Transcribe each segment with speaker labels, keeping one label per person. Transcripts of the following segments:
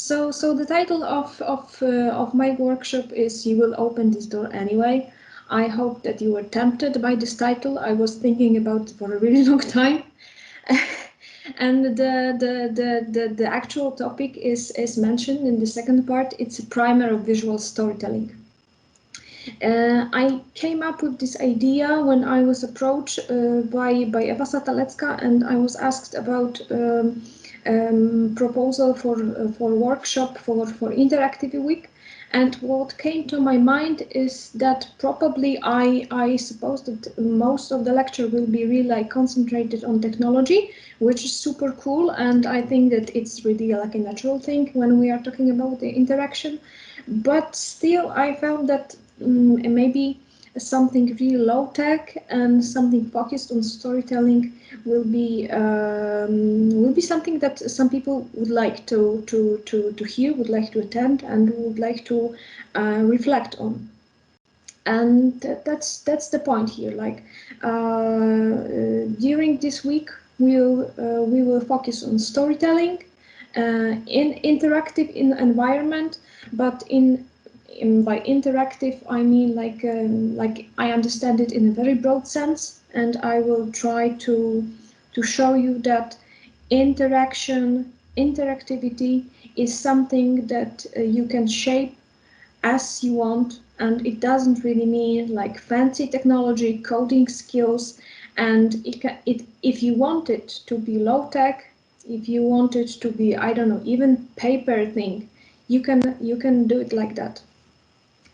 Speaker 1: So the title of my workshop is "You Will Open This Door Anyway." I hope that you were tempted by this title. I was thinking about it for a really long time. And the actual topic is mentioned in the second part. It's a primer of visual storytelling. I came up with this idea when I was approached by Eva Satalecka, and I was asked about proposal for workshop for Interactivity Week. And what came to my mind is that probably I suppose that most of the lecture will be really concentrated on technology, which is super cool, and I think that it's really like a natural thing when we are talking about the interaction. But still, I found that maybe something really low tech and something focused on storytelling will be something that some people would like to hear, would like to attend, and would like to reflect on. And that's the point here. Like during this week, we will focus on storytelling in interactive environment, but by interactive, I mean like I understand it in a very broad sense, and I will try to show you that interactivity is something that you can shape as you want, and it doesn't really mean like fancy technology, coding skills, and if you want it to be low tech, if you want it to be, I don't know, even paper thing, you can do it like that.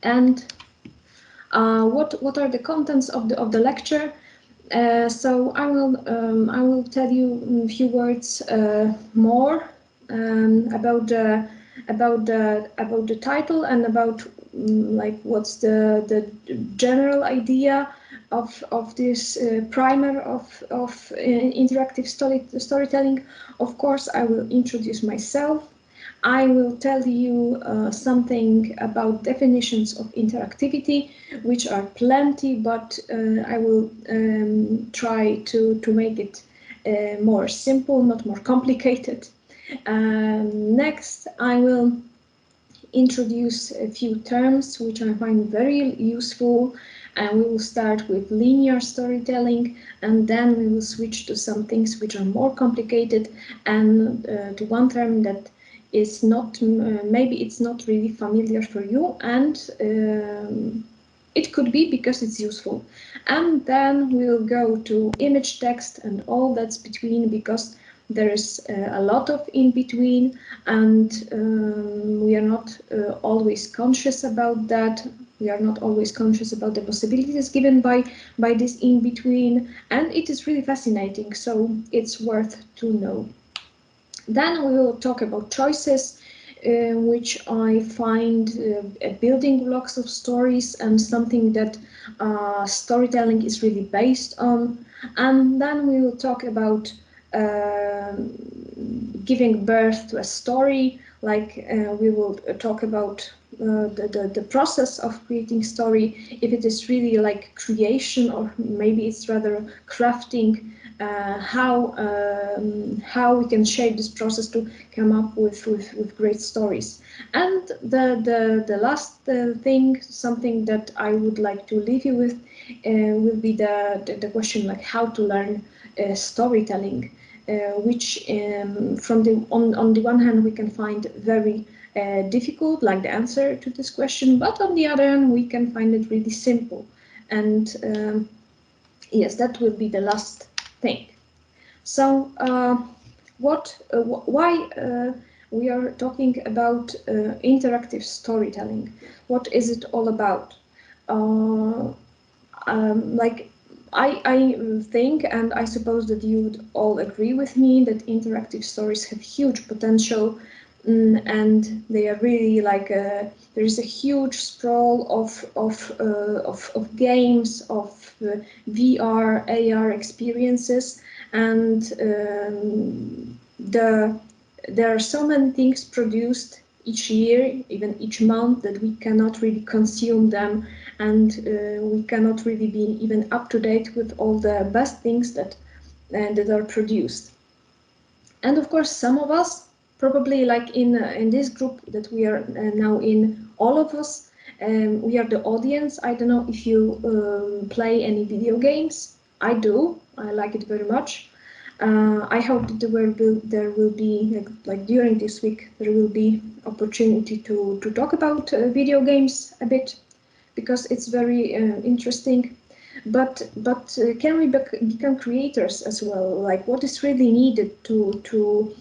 Speaker 1: And what are the contents of the lecture? So I will tell you a few words more about the title and about like what's the general idea of this primer of interactive storytelling. Of course, I will introduce myself. I will tell you something about definitions of interactivity, which are plenty, but I will try to make it more simple, not more complicated. Next, I will introduce a few terms which I find very useful, and we will start with linear storytelling, and then we will switch to some things which are more complicated, and to one term that is not, maybe it's not really familiar for you, and it could be because it's useful. And then we'll go to image, text, and all that's between, because there is a lot of in between, and we are not always conscious about that. We are not always conscious about the possibilities given by this in between, and it is really fascinating, so it's worth to know. Then we will talk about choices, which I find building blocks of stories and something that storytelling is really based on. And then we will talk about giving birth to a story, like we will talk about the process of creating story, if it is really like creation, or maybe it's rather crafting, how we can shape this process to come up with great stories. And the last thing, something that I would like to leave you with, will be the question like how to learn storytelling, which on the one hand we can find very difficult, like the answer to this question, but on the other hand we can find it really simple. And yes, that will be the last thing. So why we are talking about interactive storytelling? What is it all about? Like I think, and I suppose that you would all agree with me, that interactive stories have huge potential, and they are really like there is a huge sprawl of games, of VR, AR experiences, and there are so many things produced each year, even each month, that we cannot really consume them, and we cannot really be even up to date with all the best things that are produced. And of course, some of us probably like in this group that we are now in, all of us, we are the audience. I don't know if you play any video games. I do. I like it very much. I hope that there will be like during this week there will be opportunity to talk about video games a bit, because it's very interesting. But can we become creators as well? Like, what is really needed to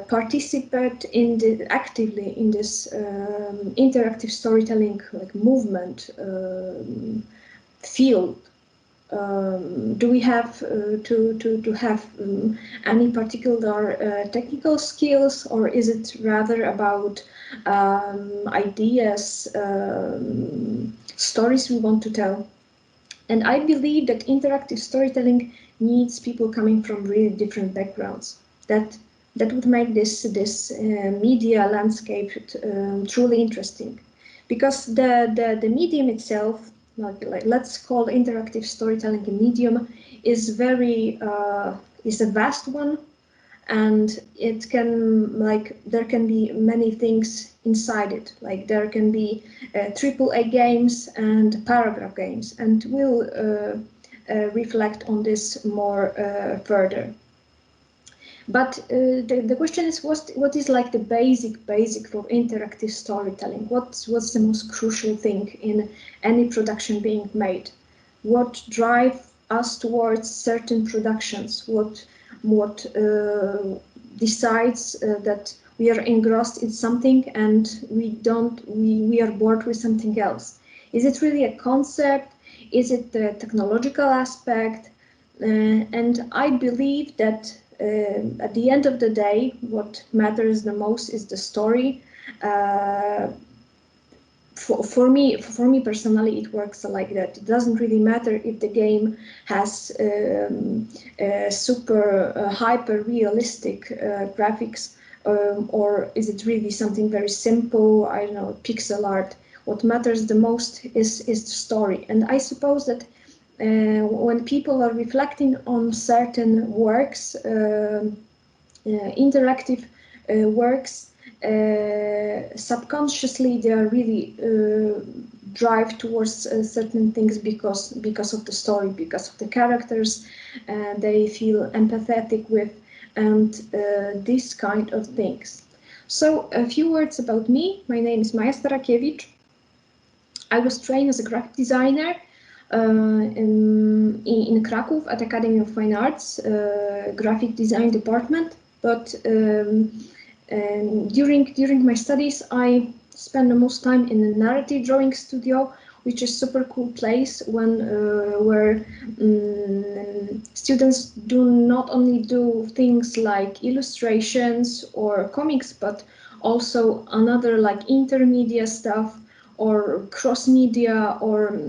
Speaker 1: participate actively in this interactive storytelling like movement field? Do we have to have any particular technical skills, or is it rather about ideas, stories we want to tell? And I believe that interactive storytelling needs people coming from really different backgrounds. That would make this media landscape truly interesting, because the medium itself, like let's call interactive storytelling a medium, is is a vast one, and it can there can be many things inside it. Like there can be AAA games and paragraph games, and we'll reflect on this more further. But the question is, what is like the basic for interactive storytelling? What's the most crucial thing in any production being made? What drives us towards certain productions? What decides that we are engrossed in something and we are bored with something else? Is it really a concept? Is it the technological aspect? And I believe that at the end of the day, what matters the most is the story. For me personally, it works like that. It doesn't really matter if the game has super hyper realistic graphics, or is it really something very simple, I don't know, pixel art. What matters the most is the story. And I suppose that when people are reflecting on certain works, interactive works, subconsciously they are really drive towards certain things because of the story, because of the characters they feel empathetic with, and these kind of things. So a few words about me. My name is Maja Starakiewicz. I was trained as a graphic designer in Kraków at Academy of Fine Arts graphic design department. But during my studies, I spent the most time in a narrative drawing studio, which is super cool place where students do not only do things like illustrations or comics, but also another like intermedia stuff, or cross media, or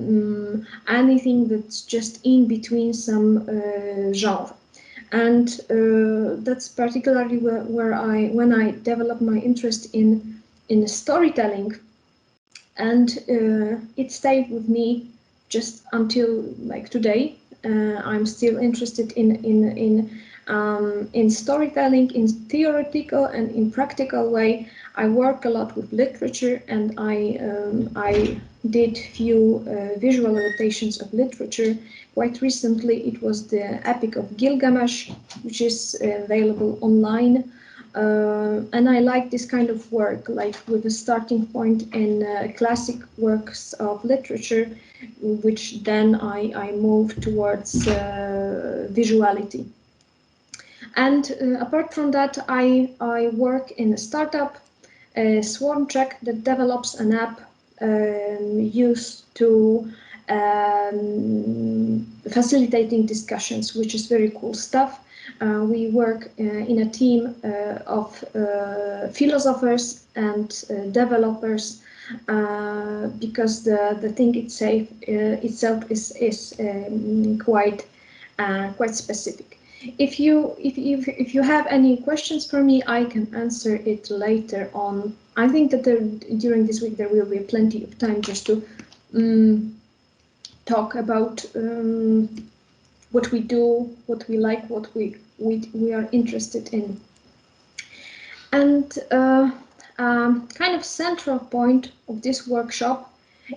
Speaker 1: anything that's just in between some genre. And that's particularly when I developed my interest in storytelling, and it stayed with me just until like today. I'm still interested in storytelling in theoretical and in practical way. I work a lot with literature, and I did few visual adaptations of literature. Quite recently, it was the Epic of Gilgamesh, which is available online. And I like this kind of work, like with a starting point in classic works of literature, which then I move towards visuality. And apart from that, I work in a startup, SwarmCheck, that develops an app used to facilitating discussions, which is very cool stuff. We work in a team of philosophers and developers, because the thing itself is quite specific. If you have any questions for me, I can answer it later on. I think that during this week there will be plenty of time just to talk about what we do, what we like, what we are interested in. And kind of central point of this workshop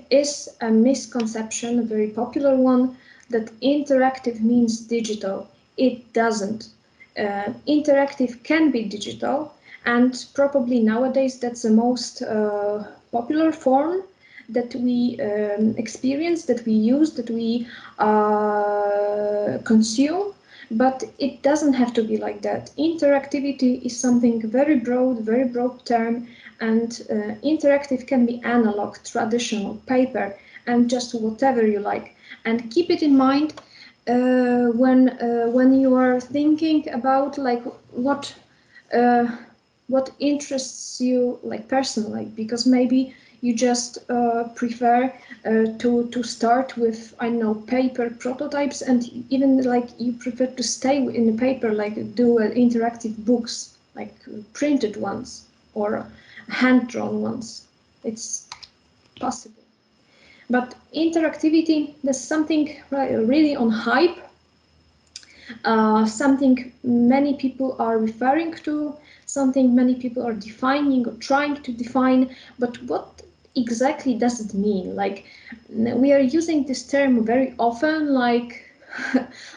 Speaker 1: is a misconception, a very popular one, that interactive means digital. It doesn't. Interactive can be digital, and probably nowadays that's the most popular form that we experience, that we use, that we consume. But it doesn't have to be like that. Interactivity is something very broad term, and interactive can be analog, traditional, paper, and just whatever you like. And keep it in mind when you are thinking about like what interests you like personally, because maybe you just prefer to start with, I don't know, paper prototypes, and even like you prefer to stay in the paper, like do interactive books, like printed ones or hand-drawn ones. It's possible. But interactivity, there's something really on hype, something many people are referring to, something many people are defining or trying to define. But what exactly does it mean? Like, we are using this term very often, like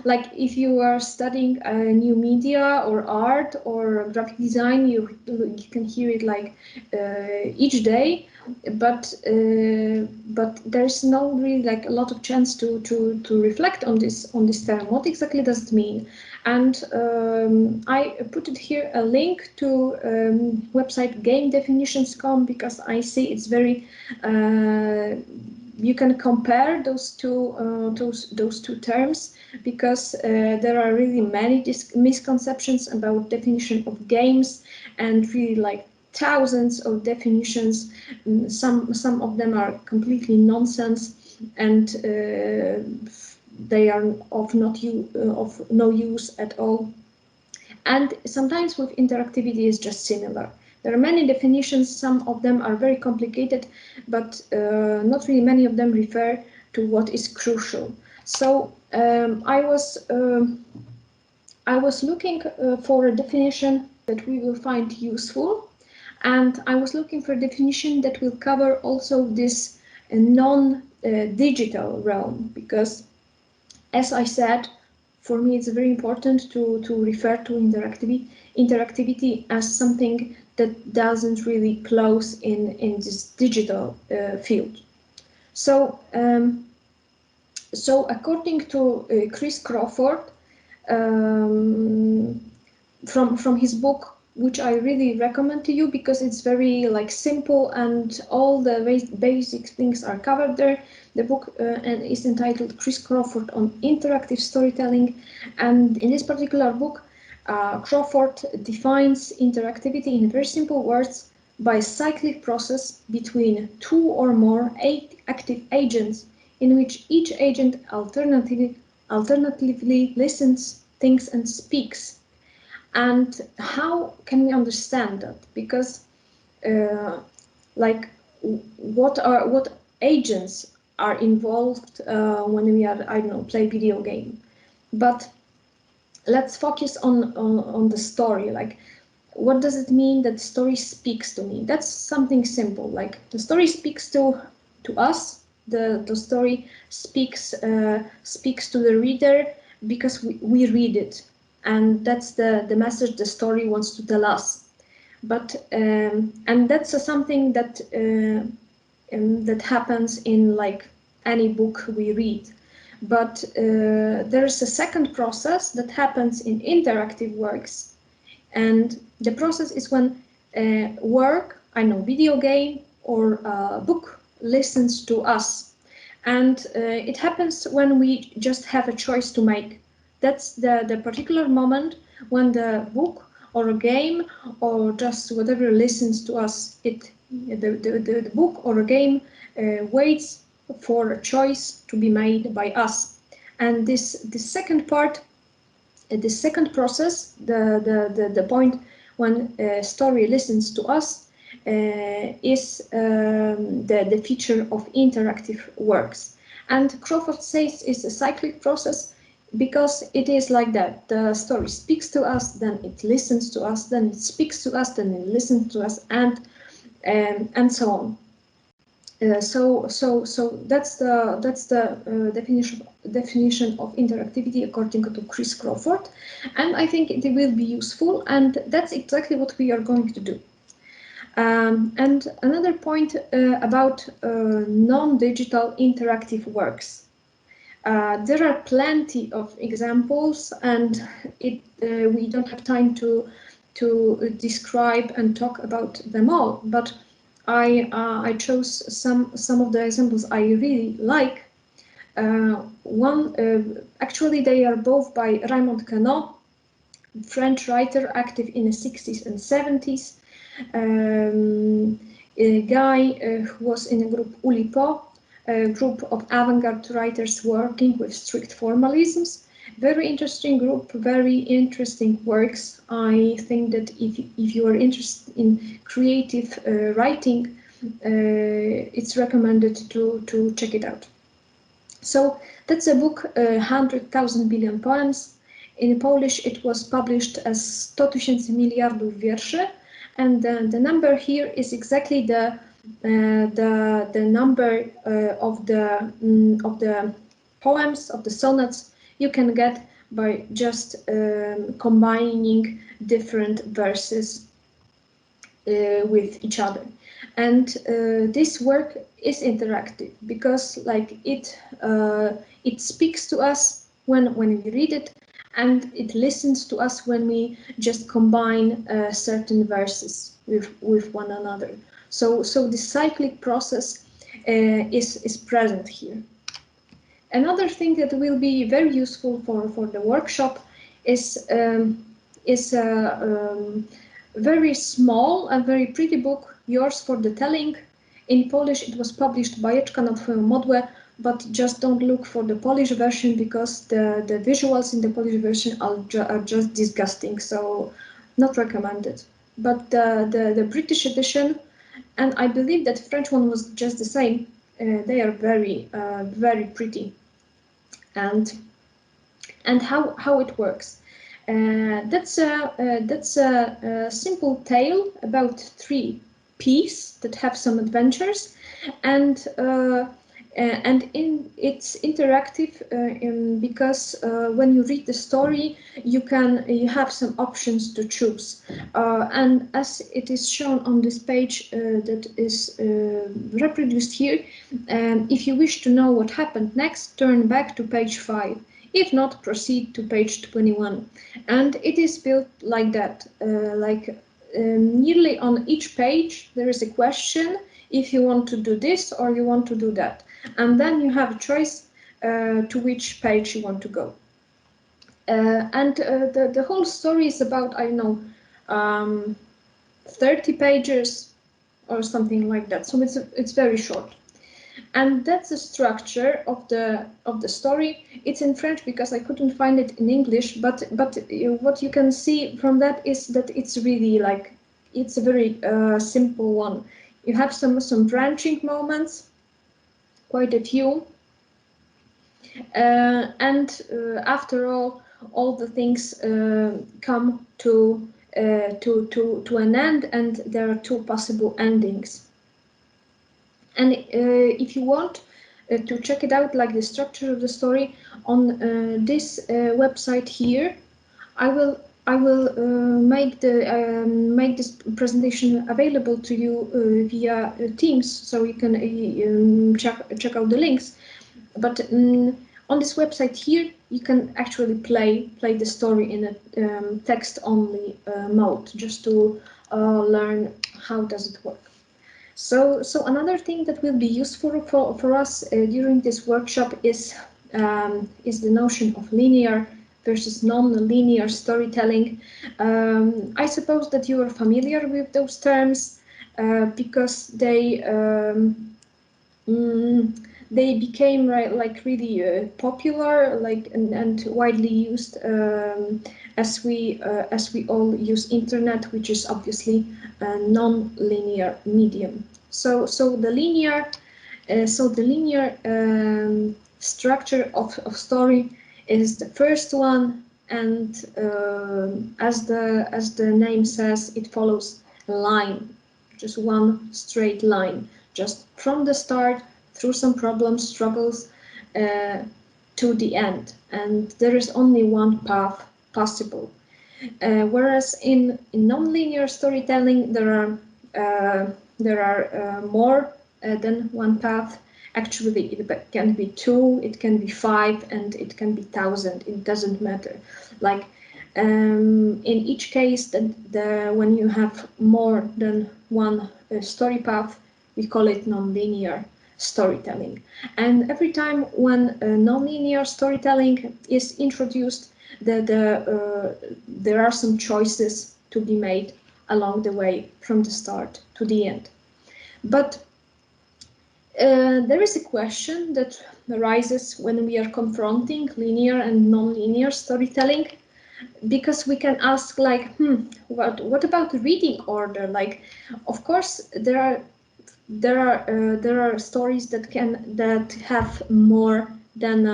Speaker 1: like if you are studying a new media or art or graphic design, you can hear it like each day. But there's no really like a lot of chance to reflect on this term. What exactly does it mean? And I put it here, a link to website gamedefinitions.com, because I see it's very you can compare those two terms, because there are really many misconceptions about definition of games, and really like thousands of definitions. Some of them are completely nonsense, and they are of no use at all. And sometimes with interactivity is just similar. There are many definitions, some of them are very complicated, but not really many of them refer to what is crucial. So I was looking for a definition that we will find useful, and I was looking for a definition that will cover also this non-digital realm, because, as I said, for me it's very important to refer to interactivity as something that doesn't really close in this digital field. So according to Chris Crawford, from his book, which I really recommend to you because it's very like simple and all the basic things are covered there. The book and is entitled Chris Crawford on Interactive Storytelling, and in this particular book, Crawford defines interactivity in very simple words by a cyclic process between two or more active agents, in which each agent alternatively listens, thinks, and speaks. And how can we understand that? Because like what agents are involved when we are, I don't know, play video game. But let's focus on the story. Like, what does it mean that story speaks to me? That's something simple. Like, the story speaks to us. The story speaks to the reader because we read it, and that's the message the story wants to tell us. But and that's something that that happens in like any book we read. But there's a second process that happens in interactive works, and the process is when work, I know, video game or book listens to us, and it happens when we just have a choice to make. That's the particular moment when the book or a game or just whatever listens to us. The book or a game waits for a choice to be made by us. And this second part, the second process, the point when a story listens to us is the feature of interactive works. And Crawford says it's a cyclic process because it is like that. The story speaks to us, then it listens to us, then it speaks to us, then it listens to us, and so on. So that's the definition of interactivity according to Chris Crawford, and I think it will be useful, and that's exactly what we are going to do. And another point about non-digital interactive works. There are plenty of examples, and we don't have time to describe and talk about them all, but I chose some of the examples I really like. Actually, they are both by Raymond Queneau, French writer active in the 60s and 70s. A guy who was in a group Oulipo, a group of avant-garde writers working with strict formalisms. Very interesting group, very interesting works. I think that if you are interested in creative writing, it's recommended to check it out. So that's a book, 100,000 billion poems. In Polish, it was published as 100 tysięcy miliardów wierszy, and the number here is exactly the number of the poems, of the sonnets you can get by just combining different verses with each other. And this work is interactive because, like, it speaks to us when we read it, and it listens to us when we just combine certain verses with one another. So this cyclic process is present here. Another thing that will be very useful for the workshop is a very small and very pretty book, Yours for the Telling. In Polish, it was published by Bajeczka na Twoją modłę, but just don't look for the Polish version because the visuals in the Polish version are just disgusting, so not recommended. But the British edition, and I believe that French one was just the same, they are very pretty. And how it works. That's a simple tale about 3 P's that have some adventures, and it's interactive because when you read the story, you have some options to choose, and as it is shown on this page that is reproduced here, if you wish to know what happened next, turn back to page 5. If not, proceed to page 21. And it is built like that, nearly on each page there is a question if you want to do this or you want to do that. And then you have a choice to which page you want to go. And the whole story is about, I don't know, 30 pages or something like that. So it's very short. And that's the structure of the story. It's in French because I couldn't find it in English, but what you can see from that is that it's really like, it's a very simple one. You have some branching moments, quite a few, and after all the things come to an end, and there are 2 possible endings. And if you want to check it out, like the structure of the story, on this website here, I will make this presentation available to you via Teams, so you can check out the links. But on this website here, you can actually play the story in a text-only mode, just to learn how does it work. So another thing that will be useful for us during this workshop is the notion of linear versus non-linear storytelling. I suppose that you are familiar with those terms because they became really popular, and widely used as we all use internet, which is obviously a non-linear medium. So the linear structure of story is the first one, and as the name says, it follows a line, just one straight line, just from the start through some problems, struggles, to the end, and there is only one path possible. Whereas in nonlinear storytelling, there are more than one path. Actually, it can be 2, it can be 5, and it can be 1,000. It doesn't matter. Like in each case, when you have more than one story path, we call it nonlinear storytelling. And every time when nonlinear storytelling is introduced, there are some choices to be made along the way from the start to the end. But there is a question that arises when we are confronting linear and non-linear storytelling, because we can ask, like, what about the reading order? Like, of course, there are stories that have more than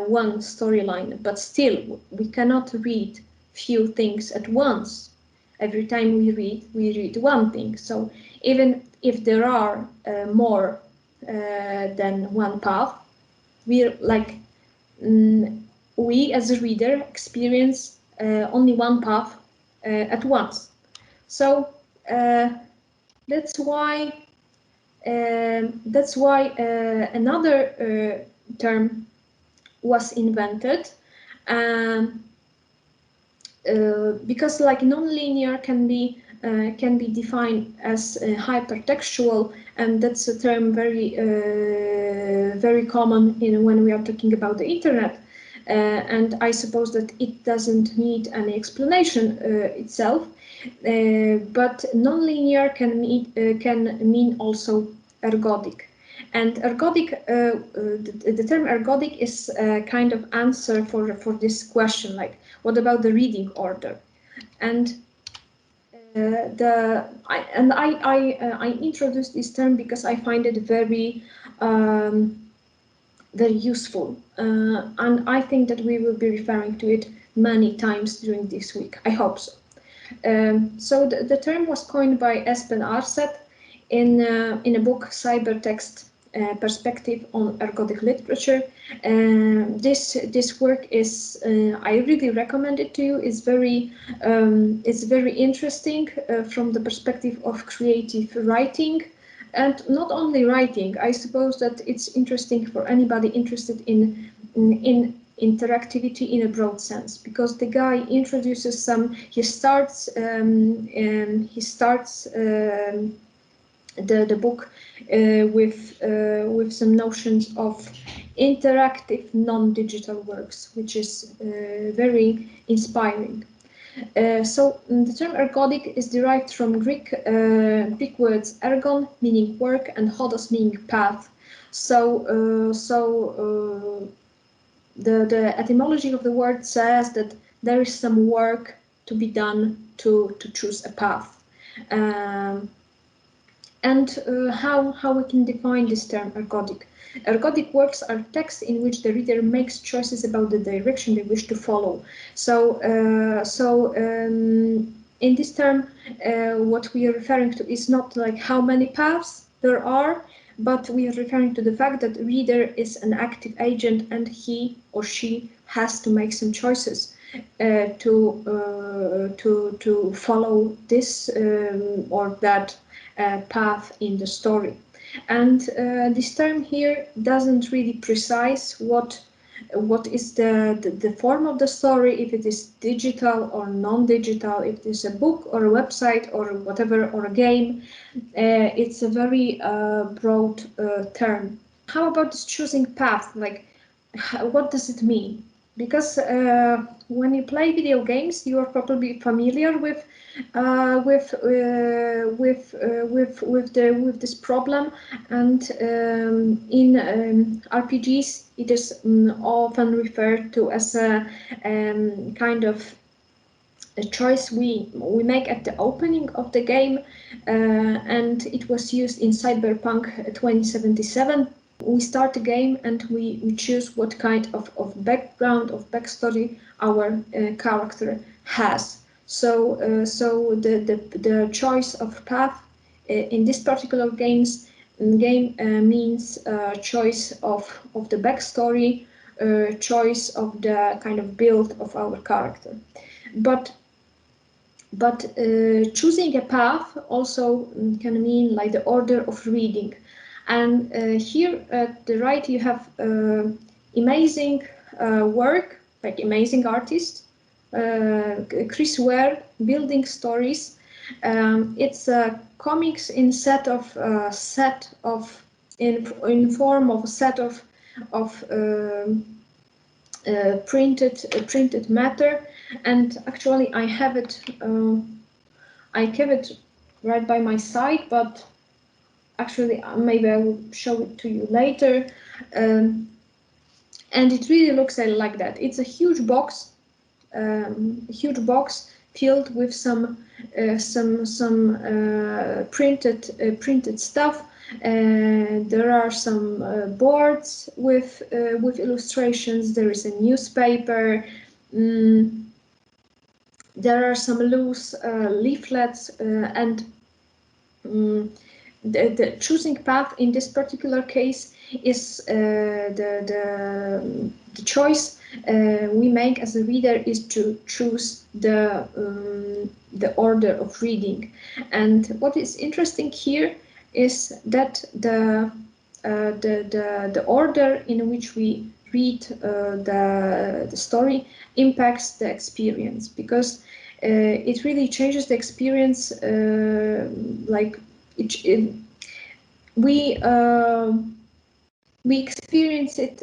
Speaker 1: one storyline, but still we cannot read few things at once. Every time we read one thing. So even if there are more than one path, we as a reader experience only one path at once. So that's why another term was invented, because like nonlinear can be defined as hypertextual, and that's a term very common when we are talking about the internet. And I suppose that it doesn't need any explanation itself. But nonlinear can mean also ergodic. And ergodic, the term ergodic is a kind of answer for this question, like, what about the reading order? And I introduced this term because I find it very useful, and I think that we will be referring to it many times during this week. I hope so. So the term was coined by Espen Aarseth in a book, Cybertext Perspective on Ergodic Literature. This work is, I really recommend it to you. It's very interesting from the perspective of creative writing. And not only writing, I suppose that it's interesting for anybody interested in interactivity in a broad sense, because the guy introduces he starts the book with some notions of interactive non-digital works, which is very inspiring. So the term ergodic is derived from Greek words ergon, meaning work, and hodos, meaning path. So the etymology of the word says that there is some work to be done to choose a path. And how we can define this term ergodic? Ergodic works are texts in which the reader makes choices about the direction they wish to follow. So in this term, what we are referring to is not like how many paths there are, but we are referring to the fact that the reader is an active agent and he or she has to make some choices to follow this or that path in the story. And this term here doesn't really precise what is the form of the story, if it is digital or non-digital, if it is a book or a website or whatever, or a game. It's a very broad term. How about this choosing path? Like, what does it mean? Because when you play video games, you are probably familiar with this problem, and in RPGs, it is often referred to as a kind of a choice we make at the opening of the game, and it was used in Cyberpunk 2077. we start a game and we choose what kind of background, of backstory our character has. So the choice of path in this particular game means choice of the backstory, choice of the kind of build of our character. But choosing a path also can mean like the order of reading. And here at the right you have amazing work, like amazing artist, Chris Ware, Building Stories. It's comics in in form of a set of printed matter, and actually I have it. I kept it right by my side, but actually maybe I will show it to you later. And it really looks like that. It's a huge box filled with some printed stuff. There are some boards with illustrations. There is a newspaper. There are some loose leaflets, and the choosing path in this particular case is the choice we make as a reader is to choose the order of reading. And what is interesting here is that the order in which we read the story impacts the experience, because it really changes the experience. We experience it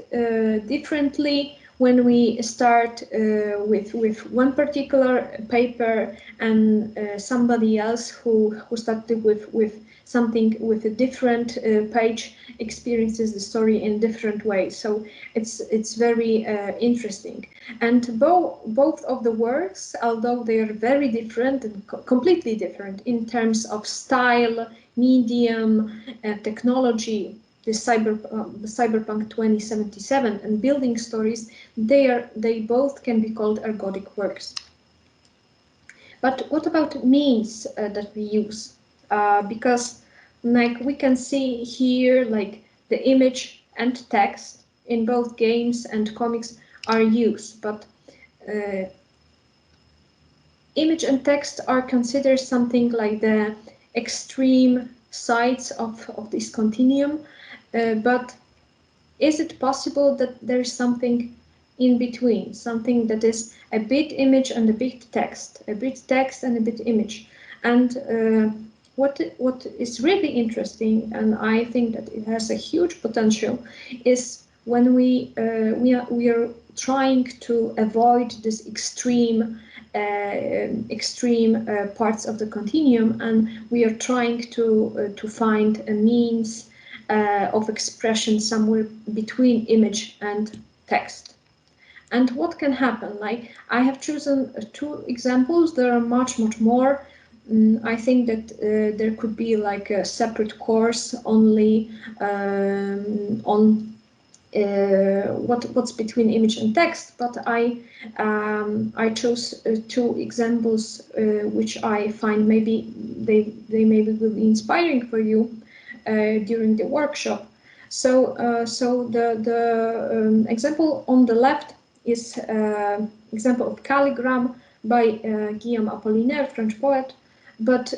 Speaker 1: differently when we start with one particular paper, and somebody else who started with something with a different page experiences the story in different ways. So it's very interesting. And both of the works, although they are very different and completely different in terms of style, medium, technology, the Cyberpunk 2077 and Building Stories, they both can be called ergodic works. But what about means that we use? Because like we can see here, like the image and text in both games and comics are used, but image and text are considered something like the extreme sides of this continuum. But is it possible that there is something in between, something that is a bit image and a bit text, a bit text and a bit image? And what is really interesting, and I think that it has a huge potential, is when we are trying to avoid this extreme parts of the continuum, and we are trying to find a means of expression somewhere between image and text. And what can happen? Like, I have chosen 2 examples. There are much more. I think that there could be like a separate course only on what's between image and text, but I chose 2 examples which I find maybe they maybe will be inspiring for you during the workshop. So the example on the left is example of calligram by Guillaume Apollinaire, French poet. But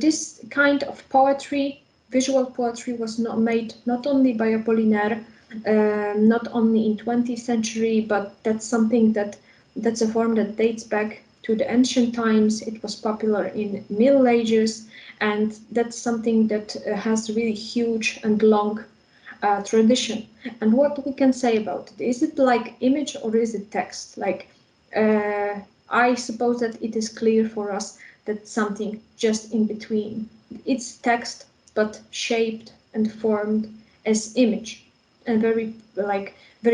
Speaker 1: this kind of poetry, visual poetry, was not made not only by Apollinaire, not only in 20th century, but that's a form that dates back to the ancient times. It was popular in Middle Ages, and that's something that has really huge and long tradition. And what we can say about it? Is it like image or is it text? Like, I suppose that it is clear for us that something just in between. It's text, but shaped and formed as image, and very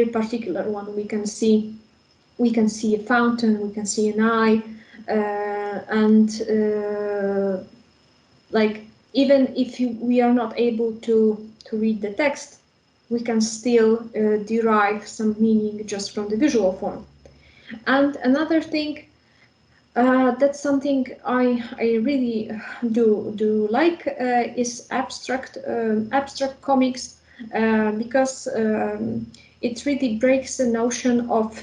Speaker 1: particular one. We can see a fountain, we can see an eye, and like, even if we are not able to read the text, we can still derive some meaning just from the visual form. And another thing, that's something I really do like, is abstract comics, because it really breaks the notion of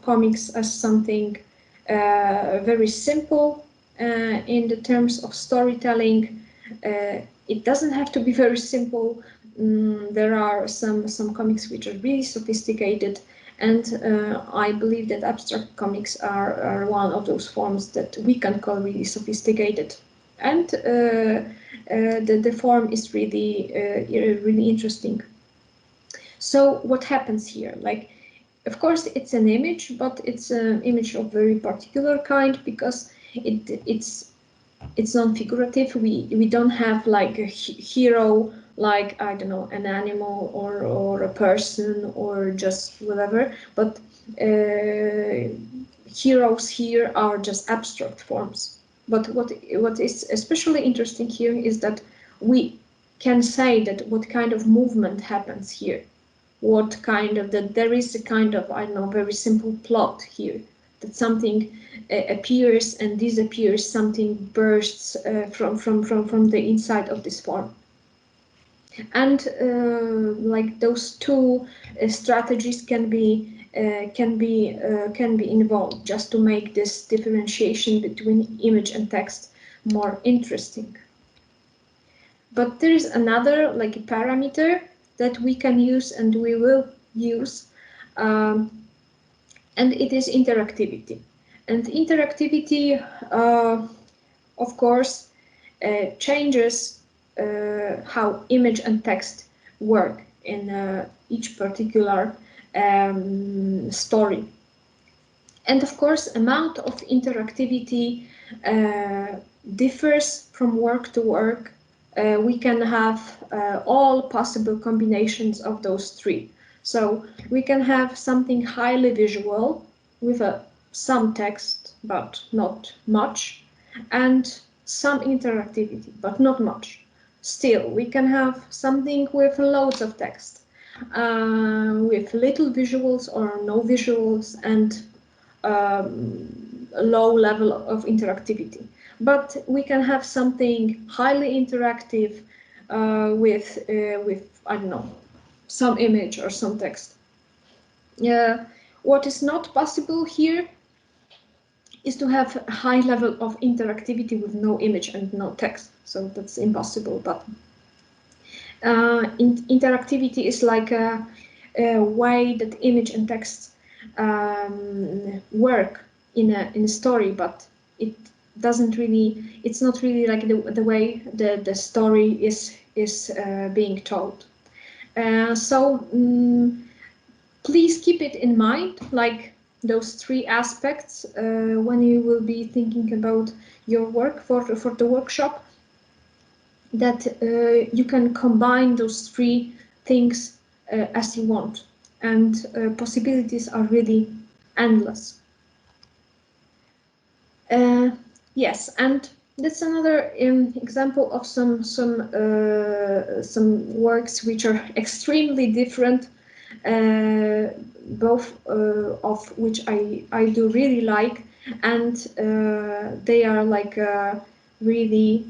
Speaker 1: comics as something very simple in the terms of storytelling. It doesn't have to be very simple. There are some comics which are really sophisticated, and I believe that abstract comics are one of those forms that we can call really sophisticated. And the form is really really interesting. So what happens here? Like, of course, it's an image, but it's an image of very particular kind, because it's non-figurative. We don't have like a hero, like, I don't know, an animal or a person or just whatever, but heroes here are just abstract forms. But what is especially interesting here is that we can say that what kind of movement happens here, what kind of, that there is a kind of, I don't know, very simple plot here, that something appears and disappears, something bursts from the inside of this form. And like those two strategies can be involved just to make this differentiation between image and text more interesting. But there is another, like, a parameter that we can use and we will use, and it is interactivity. And interactivity, of course, changes how image and text work in each particular story. And of course, amount of interactivity differs from work to work. We can have all possible combinations of those three. So we can have something highly visual with some text, but not much, and some interactivity, but not much. Still, we can have something with loads of text, with little visuals or no visuals, and a low level of interactivity. But we can have something highly interactive with I don't know, some image or some text. What is not possible here is to have a high level of interactivity with no image and no text. So that's impossible. But interactivity is like a way that image and text work in a story, but it doesn't really, it's not really like the way the story is being told. So please keep it in mind, like those three aspects, when you will be thinking about your work for the workshop, that you can combine those three things as you want, and possibilities are really endless. Yes, and that's another example of some works which are extremely different, both of which I do really like, and they are like a really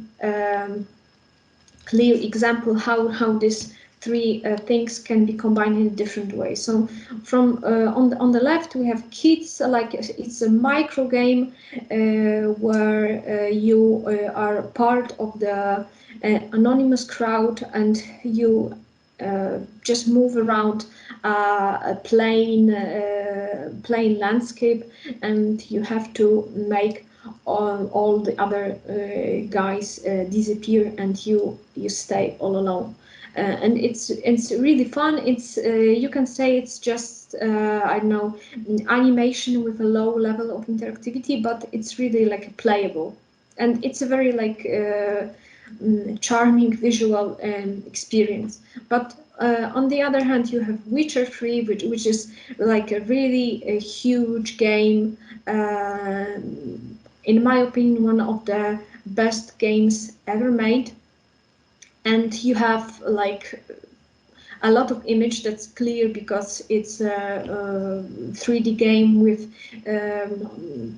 Speaker 1: clear example how these three things can be combined in a different way. So from on the left we have kids, like it's a micro game where you are part of the anonymous crowd, and you just move around a plain landscape, and you have to make all the other guys disappear, and you stay all alone. And it's really fun. It's you can say it's just I don't know, animation with a low level of interactivity, but it's really like playable, and it's a very like charming visual experience. But on the other hand, you have Witcher 3, which is like a really huge game. In my opinion, one of the best games ever made. And you have like a lot of image that's clear because it's a 3D game with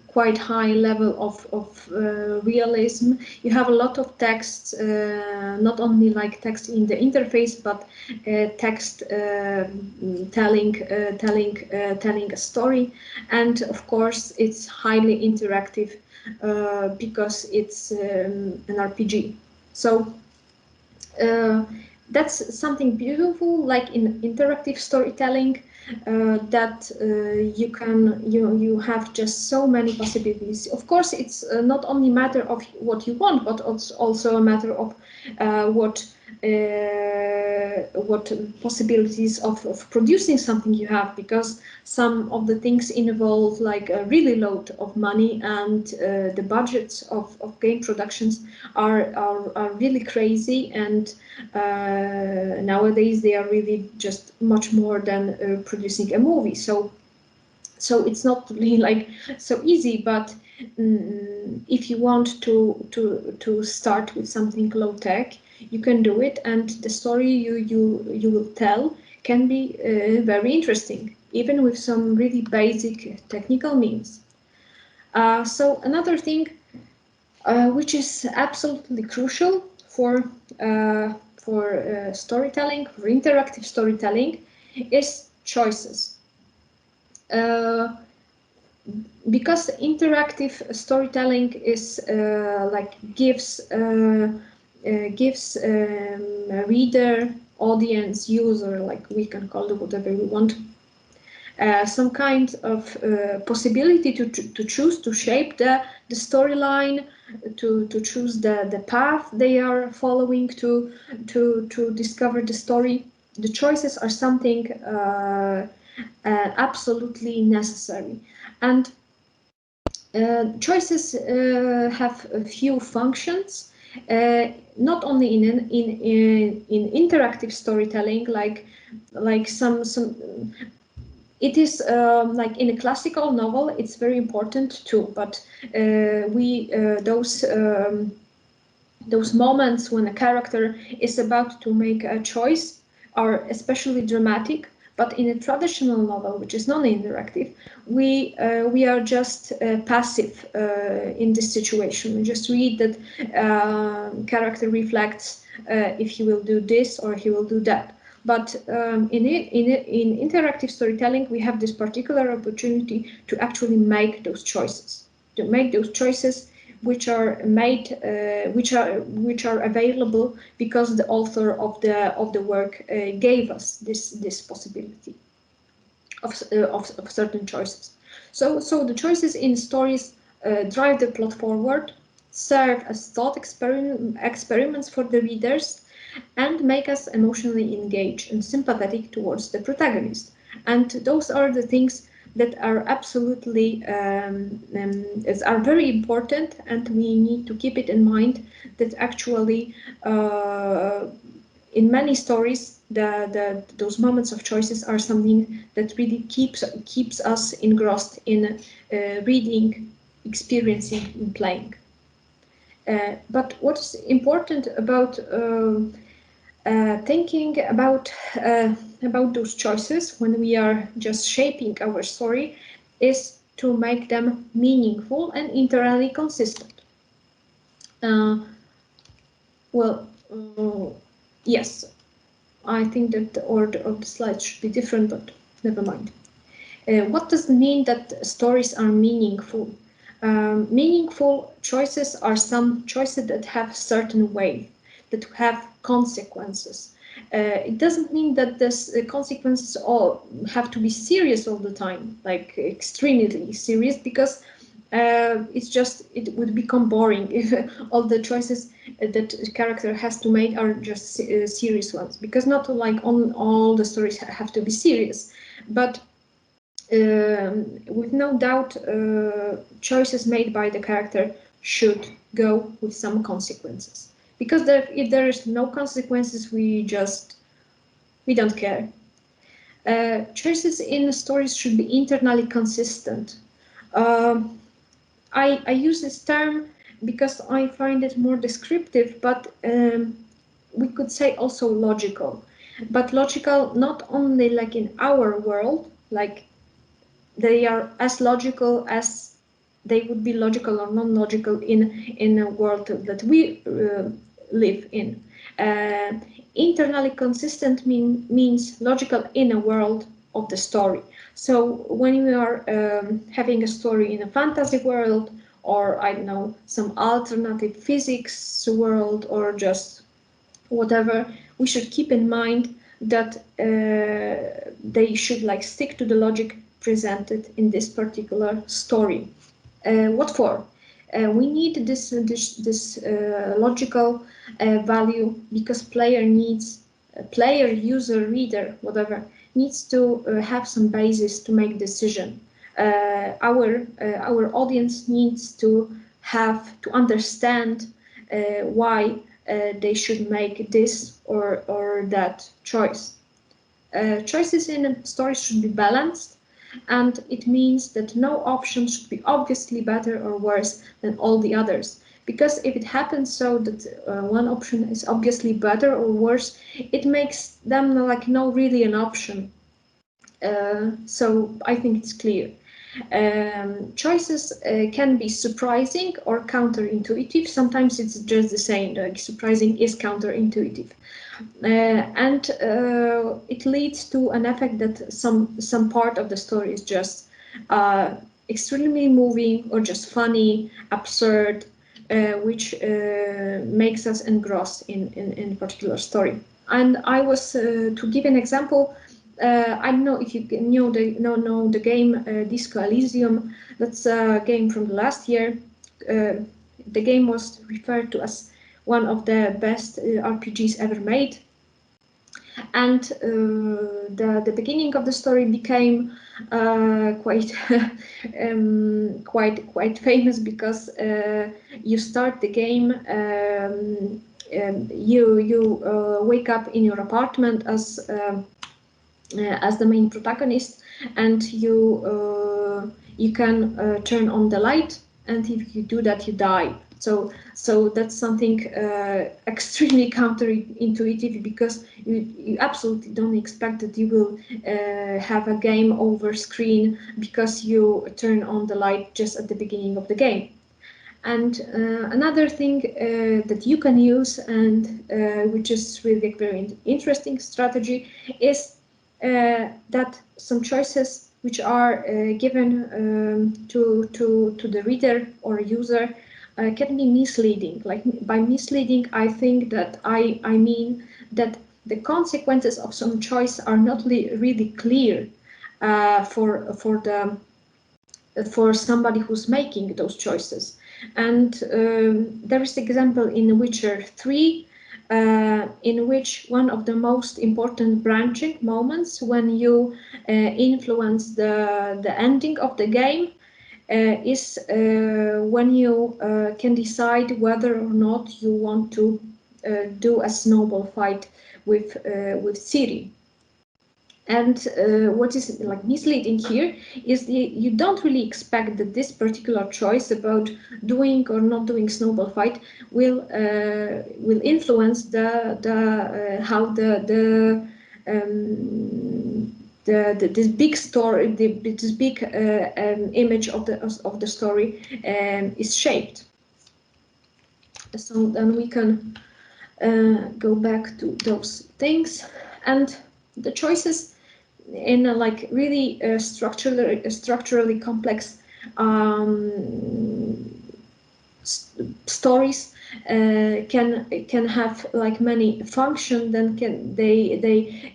Speaker 1: quite high level of realism. You have a lot of text, not only like text in the interface, but text telling a story, and of course it's highly interactive because it's an RPG. So that's something beautiful, like in interactive storytelling, that you have just so many possibilities. Of course, it's not only a matter of what you want, but it's also a matter of what possibilities of producing something you have, because some of the things involve like a really load of money, and the budgets of game productions are really crazy, and nowadays they are really just much more than producing a movie. So it's not really like so easy, but if you want to start with something low tech, you can do it, and the story you will tell can be very interesting, even with some really basic technical means. So another thing which is absolutely crucial for storytelling, for interactive storytelling, is choices. Because interactive storytelling is gives a reader, audience, user, like we can call it whatever we want, some kind of possibility to choose, to shape the storyline, to choose the path they are following to discover the story. The choices are something absolutely necessary, and choices have a few functions. Not only in interactive storytelling, like some. It is like in a classical novel, it's very important too. But those moments when a character is about to make a choice are especially dramatic. But in a traditional novel, which is non-interactive, we are just passive in this situation. We just read that character reflects if he will do this or he will do that. But in interactive storytelling, we have this particular opportunity to actually make those choices, which are made, which are available because the author of the work gave us this possibility of certain choices. So the choices in stories drive the plot forward, serve as thought experiments for the readers, and make us emotionally engaged and sympathetic towards the protagonist. And those are the things that are absolutely are very important, and we need to keep it in mind that actually in many stories those moments of choices are something that really keeps us engrossed in reading, experiencing, and playing. But what's important about thinking about those choices when we are just shaping our story is to make them meaningful and internally consistent. Yes, I think that the order of the slides should be different, but never mind. What does it mean that stories are meaningful? Meaningful choices are some choices that have certain weight, that have consequences. It doesn't mean that these consequences all have to be serious all the time, like extremely serious, because it would become boring if all the choices that the character has to make are just serious ones, because not like all the stories have to be serious, but with no doubt choices made by the character should go with some consequences, because if there is no consequences, we don't care. Choices in stories should be internally consistent. I use this term because I find it more descriptive, but we could say also logical. but logical not only like in our world, like they are as logical as they would be logical or non-logical in a world that we live in. Internally consistent means logical in a world of the story. So when we are having a story in a fantasy world, or I don't know, some alternative physics world, or just whatever, we should keep in mind that they should like stick to the logic presented in this particular story. What for? We need this logical value because player needs, player, user, reader, whatever, needs to have some basis to make decision. Our audience needs to have to understand why they should make this or that choice. Choices in stories should be balanced, and it means that no option should be obviously better or worse than all the others. Because if it happens so that one option is obviously better or worse, it makes them like not really an option. So I think it's clear. Choices can be surprising or counterintuitive. Sometimes it's just the same, like surprising is counterintuitive. And it leads to an effect that some part of the story is just extremely moving or just funny, absurd, which makes us engrossed in a particular story. And I was, to give an example, I don't know if you know the game Disco Elysium. That's a game from the last year. The game was referred to as one of the best RPGs ever made. And the beginning of the story became quite quite famous because you start the game. You wake up in your apartment as the main protagonist, and you can turn on the light, and if you do that, you die. So that's something extremely counterintuitive, because you absolutely don't expect that you will have a game over screen because you turn on the light just at the beginning of the game. And another thing that you can use, and which is really a very interesting strategy, is that some choices which are given to the reader or user can be misleading. Like, by misleading, I think that I mean that the consequences of some choice are not really clear for somebody who's making those choices. And there is an example in Witcher 3, in which one of the most important branching moments, when you influence the ending of the game, is when you can decide whether or not you want to do a snowball fight with Ciri. And what is like misleading here is you don't really expect that this particular choice about doing or not doing snowball fight will influence how this big story, this big image of the story is shaped. So then we can go back to those things, and the choices in like really structurally complex stories can have like many functions. Then there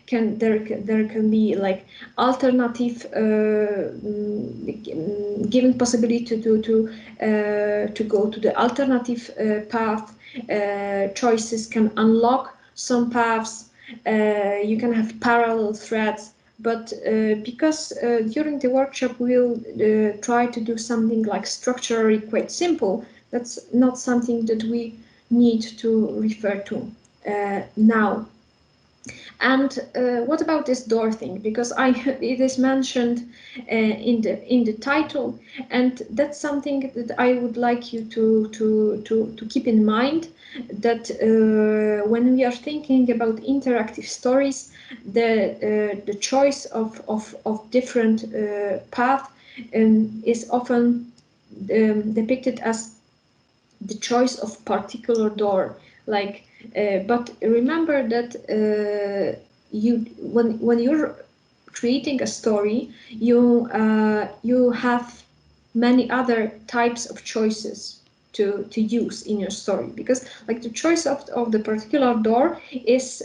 Speaker 1: can be like alternative given possibility to go to the alternative path. Choices can unlock some paths. You can have parallel threads. But because during the workshop we'll try to do something like structurally quite simple, that's not something that we need to refer to now. And what about this door thing? Because it is mentioned in the title, and that's something that I would like you to keep in mind. That when we are thinking about interactive stories, the choice of different path is often depicted as the choice of particular door. Like, but remember that when you're creating a story, you have many other types of choices to use in your story, because like the choice of the particular door is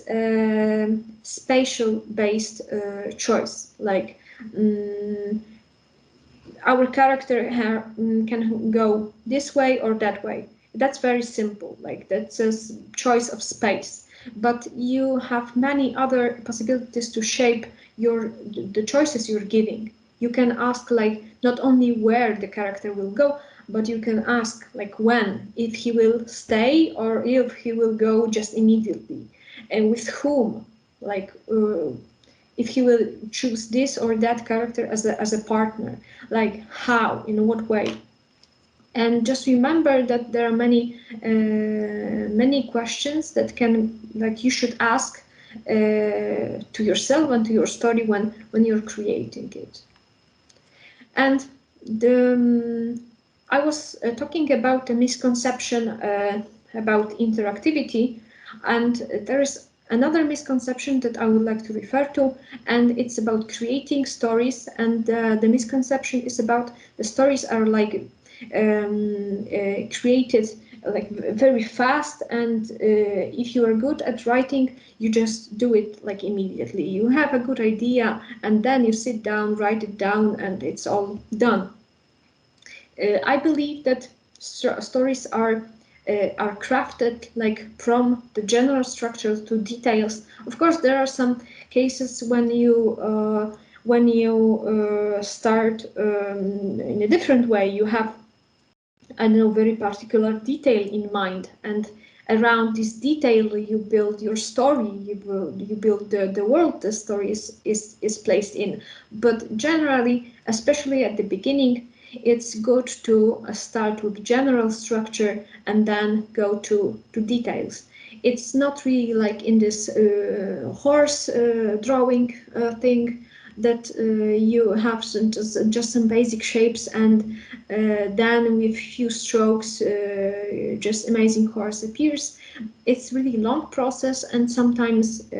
Speaker 1: spatial based choice. Like our character can go this way or that way. That's very simple, like that's a choice of space. But you have many other possibilities to shape the choices you're giving. You can ask like not only where the character will go, but you can ask like when, if he will stay or if he will go just immediately, and with whom, like if he will choose this or that character as a partner, like how, in what way. And just remember that there are many questions that you should ask to yourself and to your story when you're creating it. And I was talking about a misconception about interactivity, and there is another misconception that I would like to refer to, and it's about creating stories. And the misconception is about the stories are like created like very fast, and if you are good at writing, you just do it like immediately. You have a good idea and then you sit down, write it down, and it's all done. I believe that stories are crafted like from the general structure to details. Of course, there are some cases when you start in a different way. You have, I don't know, very particular detail in mind, and around this detail you build your story, you build the world the story is placed in. But generally, especially at the beginning, it's good to start with general structure and then go to details. It's not really like in this horse drawing thing that you have just some basic shapes, and then with few strokes just amazing horse appears. It's really long process, and sometimes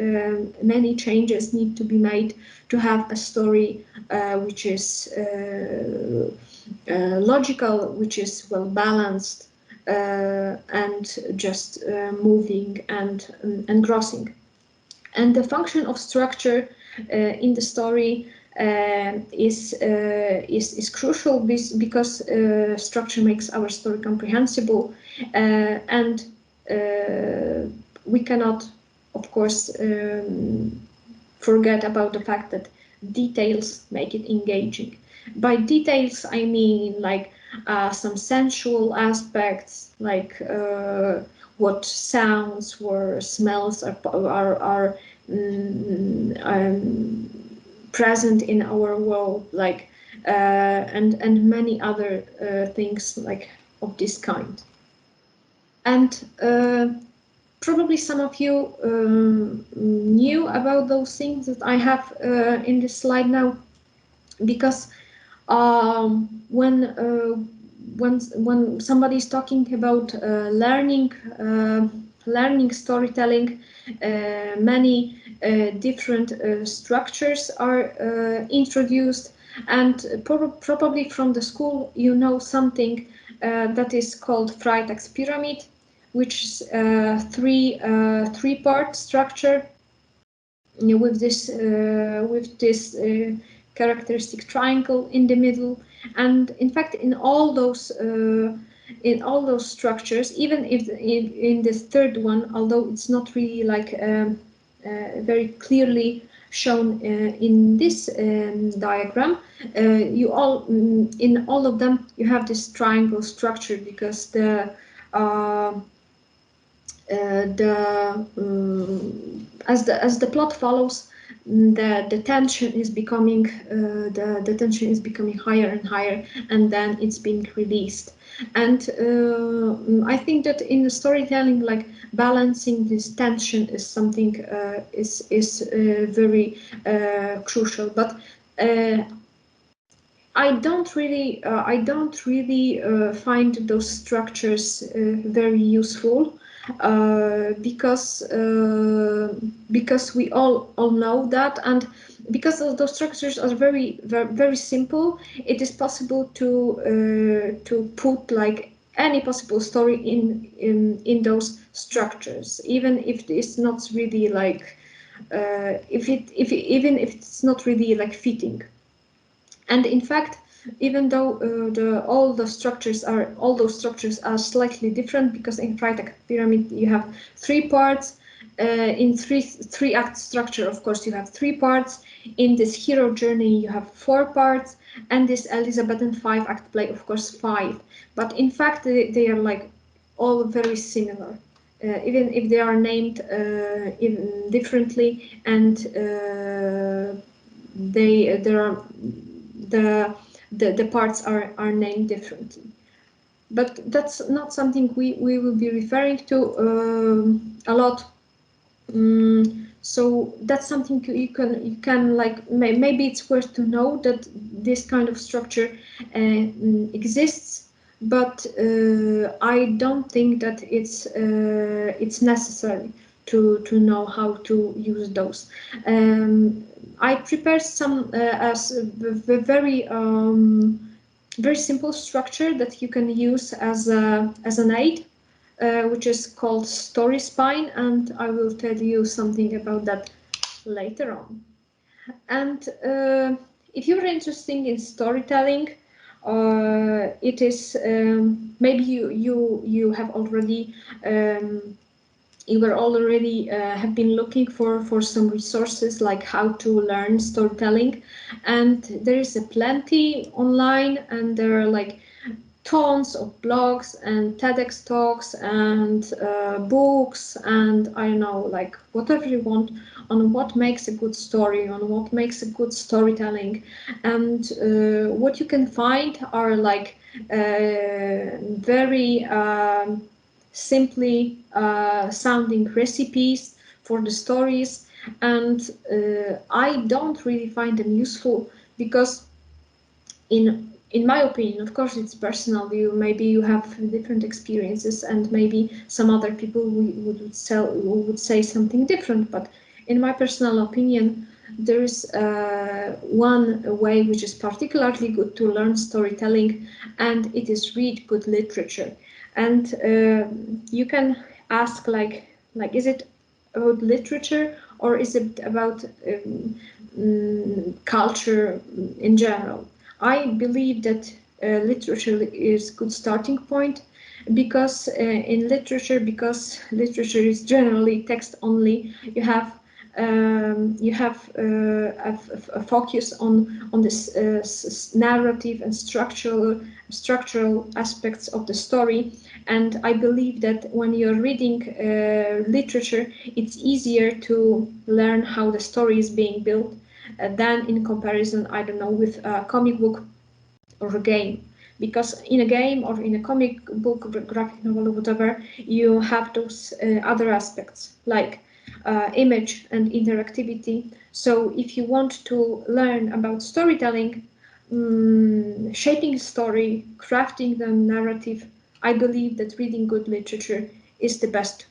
Speaker 1: many changes need to be made to have a story which is logical, which is well balanced, and just moving and grossing. And the function of structure in the story is crucial, because structure makes our story comprehensible, and we cannot, of course, forget about the fact that details make it engaging. By details, I mean like some sensual aspects, like what sounds or smells are present in our world, like and many other things like of this kind. And probably some of you knew about those things that I have in this slide now, because when somebody is talking about learning storytelling, many different structures are introduced, and probably from the school you know something that is called Freitax Pyramid, which is three-part structure with this characteristic triangle in the middle. And in fact, in all those structures, even if in this third one, although it's not really like very clearly shown in this diagram, in all of them you have this triangle structure, because as the plot follows, the tension is becoming the tension is becoming higher and higher, and then it's being released. And I think that in the storytelling, like balancing this tension is something is very crucial. But I don't really find those structures very useful, because we all know that, and because those structures are very simple, it is possible to put like any possible story in those structures, even if it's not really like even if it's not really like fitting. And in fact, even though all those structures are slightly different, because in Freitax Pyramid you have 3 parts, in three act structure, of course, you have 3 parts. In this hero journey, you have 4 parts, and this Elizabethan 5-act play, of course, 5. But in fact, they are like all very similar, even if they are named even differently, and there are the parts are named differently. But that's not something we will be referring to a lot. So that's something you can like, maybe it's worth to know that this kind of structure exists, but I don't think that it's necessary to know how to use those. I prepared some as a very very simple structure that you can use as an aid, which is called Story Spine, and I will tell you something about that later on. And if you're interested in storytelling, it is maybe you have already you were already have been looking for some resources like how to learn storytelling, and there is a plenty online, and there are like tons of blogs and TEDx talks and books, and I don't know, like whatever you want, on what makes a good story, on what makes a good storytelling. And what you can find are like very simply sounding recipes for the stories, and I don't really find them useful, because in my opinion, of course it's personal, maybe you have different experiences, and maybe some other people would say something different, but in my personal opinion, there is one way which is particularly good to learn storytelling, and it is read good literature. And you can ask like is it about literature, or is it about culture in general? I believe that literature is a good starting point, because in literature, because literature is generally text only, you have a focus on this narrative and structural aspects of the story. And I believe that when you're reading literature, it's easier to learn how the story is being built than in comparison, I don't know, with a comic book or a game. Because in a game or in a comic book, graphic novel, or whatever, you have those other aspects like image and interactivity. So if you want to learn about storytelling, shaping a story, crafting the narrative, I believe that reading good literature is the best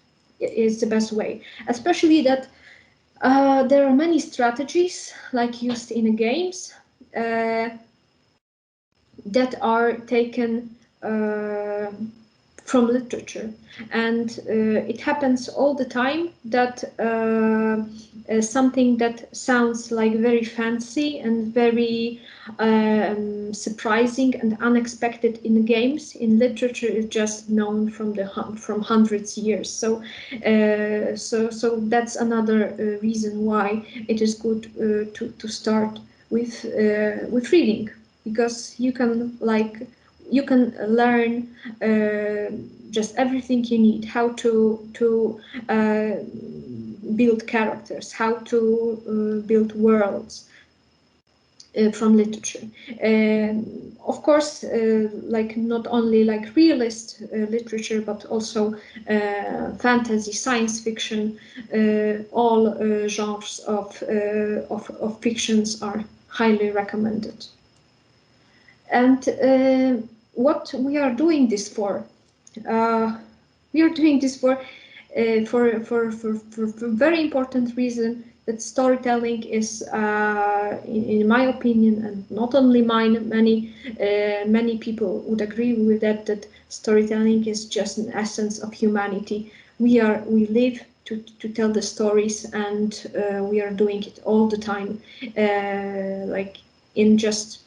Speaker 1: way. Especially that there are many strategies like used in games that are taken from literature, and it happens all the time that something that sounds like very fancy and very surprising and unexpected in games, in literature is just known from hundreds of years. So so that's another reason why it is good to start with reading, because you can learn just everything you need, how to build characters, how to build worlds from literature. Of course, like not only like realist literature, but also fantasy, science fiction, all genres of fictions are highly recommended. And what we are doing this for? We are doing this for a very important reason, that storytelling is, in my opinion, and not only mine, many people would agree with that, that storytelling is just an essence of humanity. We live to tell the stories, and we are doing it all the time, like in just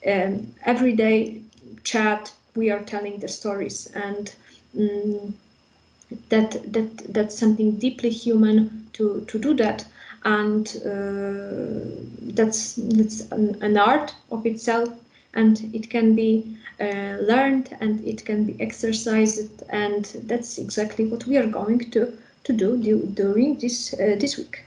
Speaker 1: everyday chat. We are telling the stories, and that's something deeply human to do that, and that's an art of itself, and it can be learned, and it can be exercised, and that's exactly what we are going to do during this week.